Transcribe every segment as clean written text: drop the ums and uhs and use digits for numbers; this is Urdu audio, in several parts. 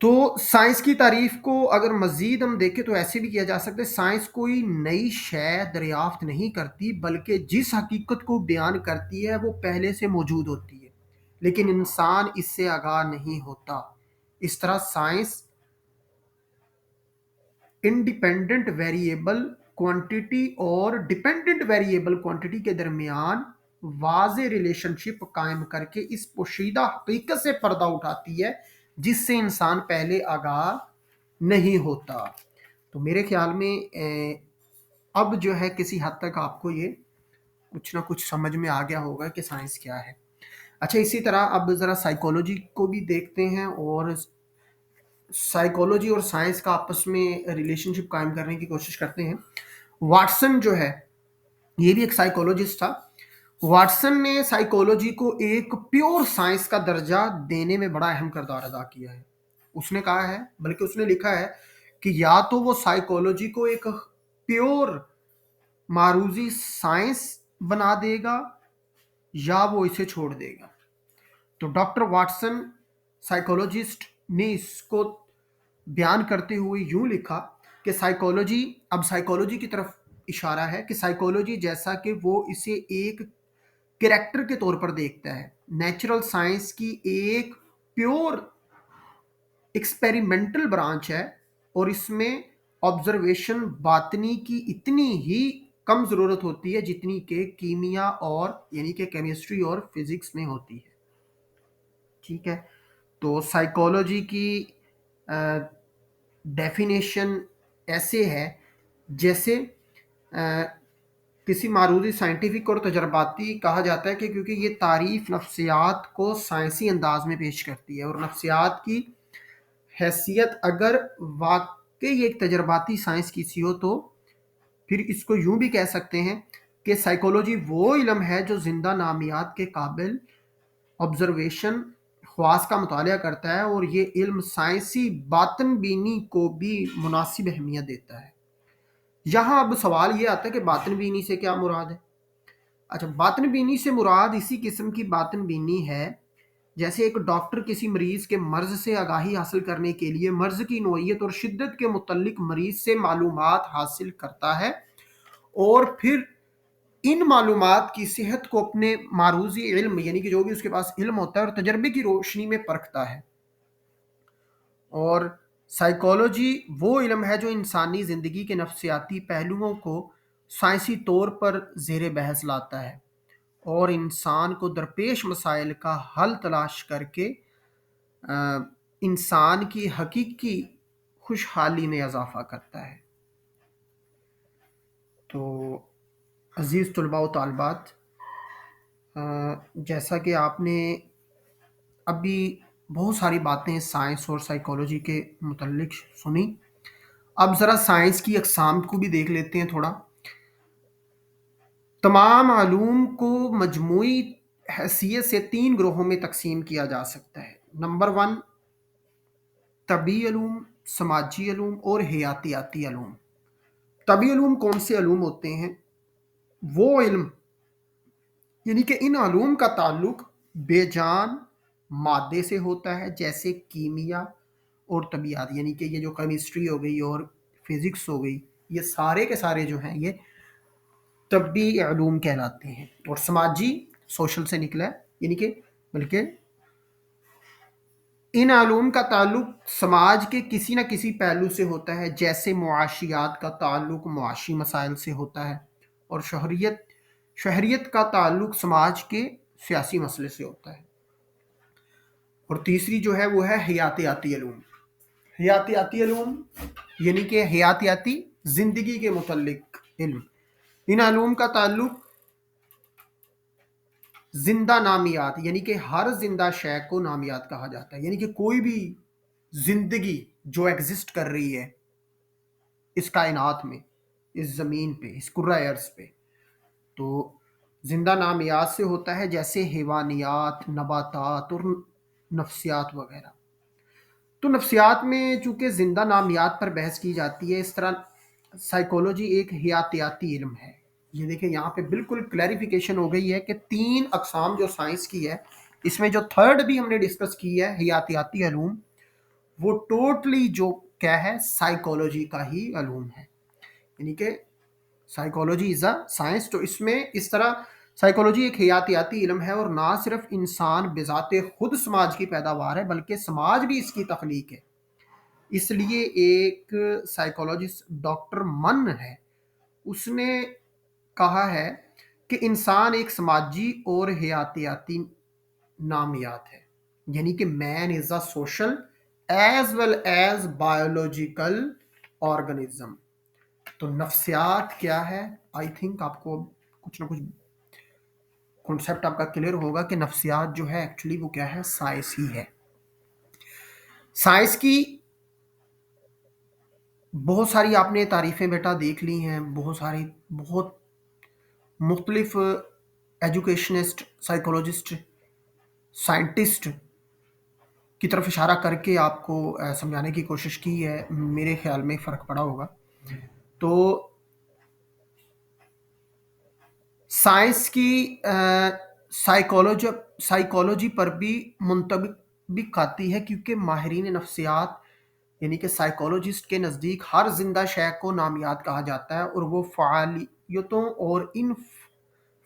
تو سائنس کی تعریف کو اگر مزید ہم دیکھیں تو ایسے بھی کیا جا سکتا ہے، سائنس کوئی نئی شے دریافت نہیں کرتی بلکہ جس حقیقت کو بیان کرتی ہے وہ پہلے سے موجود ہوتی ہے، لیکن انسان اس سے آگاہ نہیں ہوتا۔ اس طرح سائنس انڈیپینڈنٹ ویریبل کوانٹٹی اور ڈیپینڈنٹ ویریبل کوانٹٹی کے درمیان واضح ریلیشن شپ قائم کر کے اس پوشیدہ حقیقت سے پردہ اٹھاتی ہے جس سے انسان پہلے آگاہ نہیں ہوتا۔ تو میرے خیال میں اب جو ہے کسی حد تک آپ کو یہ کچھ نہ کچھ سمجھ میں آ گیا ہوگا کہ سائنس کیا ہے۔ اچھا، اسی طرح اب ذرا سائیکولوجی کو بھی دیکھتے ہیں، اور سائیکولوجی اور سائنس کا آپس میں ریلیشن شپ قائم کرنے کی کوشش کرتے ہیں۔ واٹسن جو ہے یہ بھی ایک سائیکولوجسٹ تھا۔ واٹسن نے سائیکولوجی کو ایک پیور سائنس کا درجہ دینے میں بڑا اہم کردار ادا کیا ہے۔ اس نے کہا ہے، بلکہ اس نے لکھا ہے کہ یا تو وہ سائیکولوجی کو ایک پیور معروضی سائنس بنا دے گا یا وہ اسے چھوڑ دے گا۔ تو ڈاکٹر واٹسن سائیکولوجسٹ نے اس کو بیان کرتے ہوئے یوں لکھا کہ سائیکولوجی کی طرف اشارہ ہے کہ سائیکولوجی جیسا کہ وہ اسے ایک کریکٹر کے طور پر دیکھتا ہے، نیچرل سائنس کی ایک پیور ایکسپیریمنٹل برانچ ہے، اور اس میں آبزرویشن باطنی کی اتنی ہی کم ضرورت ہوتی ہے جتنی کہ کیمیا اور یعنی کہ کیمسٹری اور فزکس میں ہوتی ہے۔ ٹھیک ہے، تو سائیکولوجی کی ڈیفینیشن ایسے ہے جیسے کسی معروضی سائنٹیفک اور تجرباتی کہا جاتا ہے کہ کیونکہ یہ تعریف نفسیات کو سائنسی انداز میں پیش کرتی ہے، اور نفسیات کی حیثیت اگر واقعی ایک تجرباتی سائنس کسی ہو تو پھر اس کو یوں بھی کہہ سکتے ہیں کہ سائیکولوجی وہ علم ہے جو زندہ نامیات کے قابل آبزرویشن خواص کا مطالعہ کرتا ہے، اور یہ علم سائنسی باطن بینی کو بھی مناسب اہمیت دیتا ہے۔ یہاں اب سوال یہ آتا ہے کہ باطن بینی سے کیا مراد ہے؟ اچھا، باطن بینی سے مراد اسی قسم کی باطن بینی ہے جیسے ایک ڈاکٹر کسی مریض کے مرض سے آگاہی حاصل کرنے کے لیے مرض کی نوعیت اور شدت کے متعلق مریض سے معلومات حاصل کرتا ہے، اور پھر ان معلومات کی صحت کو اپنے معروضی علم یعنی کہ جو بھی اس کے پاس علم ہوتا ہے اور تجربے کی روشنی میں پرکھتا ہے۔ اور سائیکولوجی وہ علم ہے جو انسانی زندگی کے نفسیاتی پہلوؤں کو سائنسی طور پر زیر بحث لاتا ہے اور انسان کو درپیش مسائل کا حل تلاش کر کے انسان کی حقیقی خوشحالی میں اضافہ کرتا ہے۔ تو عزیز طلباء و طالبات، جیسا کہ آپ نے ابھی بہت ساری باتیں سائنس اور سائیکولوجی کے متعلق سنی، اب ذرا سائنس کی اقسام کو بھی دیکھ لیتے ہیں تھوڑا۔ تمام علوم کو مجموعی حیثیت سے 3 گروہوں میں تقسیم کیا جا سکتا ہے۔ نمبر 1، طبی علوم، سماجی علوم اور حیاتیاتی علوم۔ طبی علوم کون سے علوم ہوتے ہیں؟ وہ علم یعنی کہ ان علوم کا تعلق بے جان مادے سے ہوتا ہے، جیسے کیمیا اور طبیعت، یعنی کہ یہ جو کیمسٹری ہو گئی اور فزکس ہو گئی، یہ سارے کے سارے جو ہیں یہ طبی علوم کہلاتے ہیں۔ اور سماجی سوشل سے نکلا ہے، یعنی کہ بلکہ ان علوم کا تعلق سماج کے کسی نہ کسی پہلو سے ہوتا ہے، جیسے معاشیات کا تعلق معاشی مسائل سے ہوتا ہے، اور شہریت کا تعلق سماج کے سیاسی مسئلے سے ہوتا ہے۔ اور تیسری جو ہے وہ ہے حیاتیاتی علوم۔ حیاتیاتی علوم یعنی کہ حیاتیاتی زندگی کے متعلق علم۔ ان علوم کا تعلق زندہ نامیات یعنی کہ ہر زندہ شے کو نامیات کہا جاتا ہے، یعنی کہ کوئی بھی زندگی جو ایگزسٹ کر رہی ہے اس کائنات میں، اس زمین پہ، اس کرۂ ارض پہ، تو زندہ نامیات سے ہوتا ہے، جیسے حیوانیات، نباتات اور نفسیات وغیرہ۔ تو نفسیات میں چونکہ زندہ نامیات پر بحث کی جاتی ہے، اس طرح سائیکولوجی ایک حیاتیاتی علم ہے۔ یہ دیکھیں یہاں پہ بالکل کلیریفیکیشن ہو گئی ہے کہ 3 اقسام جو سائنس کی ہے، اس میں جو تھرڈ بھی ہم نے ڈسکس کی ہے حیاتیاتی علوم، وہ ٹوٹلی جو کیا ہے سائیکالوجی کا ہی علوم ہے، یعنی کہ سائیکالوجی از اے سائنس. تو اس میں اس طرح سائیکالوجی ایک حیاتیاتی علم ہے، اور نہ صرف انسان بذات خود سماج کی پیداوار ہے بلکہ سماج بھی اس کی تخلیق ہے. اس لیے ایک سائیکالوجسٹ ڈاکٹر من ہے، اس نے کہا ہے کہ انسان ایک سماجی اور حیاتیاتی نامیات ہے، یعنی کہ man is a social as well as biological organism. تو نفسیات کیا ہے؟ آئی تھنک آپ کو کچھ نہ کچھ کنسیپٹ آپ کا کلیئر ہوگا کہ نفسیات جو ہے ایکچولی وہ کیا ہے، سائنس ہی ہے. سائنس کی بہت ساری آپ نے تعریفیں بیٹا دیکھ لی ہیں، بہت مختلف ایجوکیشنسٹ، سائیکولوجسٹ، سائنٹسٹ کی طرف اشارہ کر کے آپ کو سمجھانے کی کوشش کی ہے. میرے خیال میں فرق پڑا ہوگا. تو سائنس کی سائیکالوجی پر بھی منطبق آتی ہے، کیونکہ ماہرین نفسیات یعنی کہ سائیکالوجسٹ کے نزدیک ہر زندہ شے کو نامیات کہا جاتا ہے، اور وہ فعالیتوں اور ان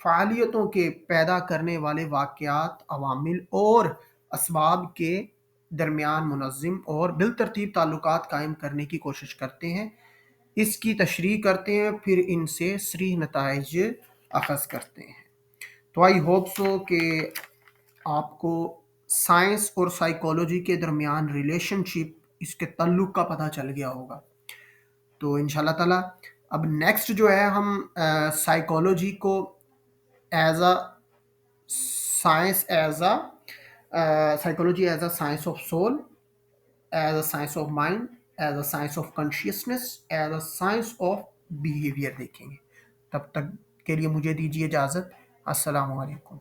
فعالیتوں کے پیدا کرنے والے واقعات، عوامل اور اسباب کے درمیان منظم اور بالترتیب تعلقات قائم کرنے کی کوشش کرتے ہیں، اس کی تشریح کرتے ہیں، پھر ان سے صریح نتائج اخذ کرتے ہیں. تو آئی ہوپ سو کہ آپ کو سائنس اور سائیکالوجی کے درمیان ریلیشن شپ، اس کے تعلق کا پتہ چل گیا ہوگا. تو انشاءاللہ تعالی اب نیکسٹ جو ہے ہم سائیکالوجی کو as a science, psychology as a science of civil, as a science of mind, as a science of consciousness, as a science of behaviour دیکھیں گے. تب تک کے لیے مجھے دیجیے اجازت. السلام علیکم.